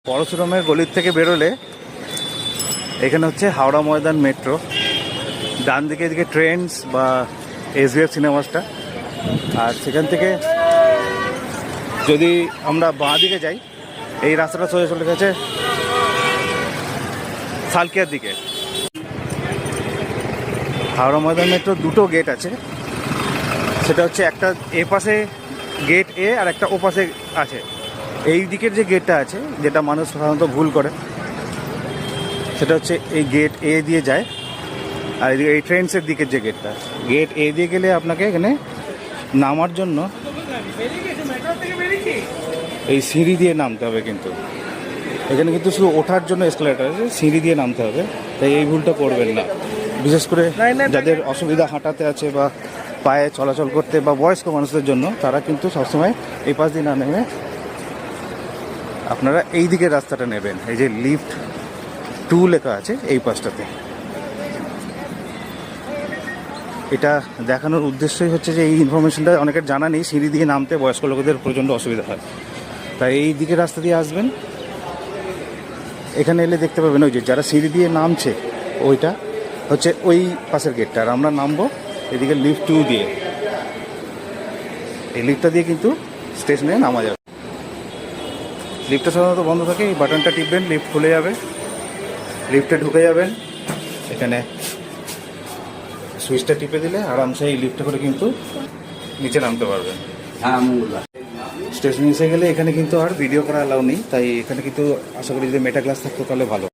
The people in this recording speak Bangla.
পরশুরামের গলির থেকে বেরোলে এখানে হচ্ছে হাওড়া ময়দান মেট্রো, ডান দিকে এদিকে ট্রেন্ডস বা এসবিএফ সিনেমাসটা, আর সেখান থেকে যদি আমরা বাঁ দিকে যাই এই রাস্তাটা সোজা চলে গেছে সালকিয়ার দিকে। হাওড়া ময়দান মেট্রো দুটো গেট আছে, সেটা হচ্ছে একটা এ পাশে গেট এ আর একটা ও পাশে আছে। এই দিকের যে গেটটা আছে, যেটা মানুষ সাধারণত ভুল করে, সেটা হচ্ছে এই গেট এ দিয়ে যায়। আর এদিকে এই ট্রেন্সের দিকের যে গেটটা, গেট এ দিয়ে গেলে আপনাকে এখানে নামার জন্য এই সিঁড়ি দিয়ে নামতে হবে। কিন্তু এখানে কিন্তু শুধু ওঠার জন্য এসকেলেটর আছে, সিঁড়ি দিয়ে নামতে হবে। তাই এই ভুলটা করবেন না, বিশেষ করে যাদের অসুবিধা হাঁটাতে আছে বা পায়ে চলাচল করতে বা বয়স্ক মানুষদের জন্য, তারা কিন্তু সবসময় এই পাশ দিয়ে না নেমে আপনারা এই দিকের রাস্তাটা নেবেন। এই যে লিফট 2 লেখা আছে এই পাশটাতে। এটা দেখানোর উদ্দেশ্যই হচ্ছে যে এই ইনফরমেশনটা অনেকের জানা নেই, সিঁড়ি দিয়ে নামতে বয়স্ক লোকেদের প্রচণ্ড অসুবিধা হয়। তাই এই দিকের রাস্তা দিয়ে আসবেন। এখানে এলে দেখতে পাবেন ওই যে যারা সিঁড়ি দিয়ে নামছে ওইটা হচ্ছে ওই পাশের গেটটা, আর আমরা নামবো এদিকে লিফট 2 দিয়ে। এই লিফটটা দিয়ে কিন্তু স্টেশনে নামা যাবে। লিফটটা সাধারণত বন্ধ থাকে, এই বাটনটা টিপবেন, লিফট খুলে যাবে, লিফটে ঢুকে যাবেন। এখানে সুইচটা টিপে দিলে আরামসে এই লিফটে করে কিন্তু নিচে নামতে পারবেন। স্টেশনে এসে গেলে এখানে কিন্তু আর ভিডিও করা অ্যালাউ নেই, তাই এখানে কিন্তু আশা করি যদি মেটা গ্লাস থাকতো তাহলে ভালো।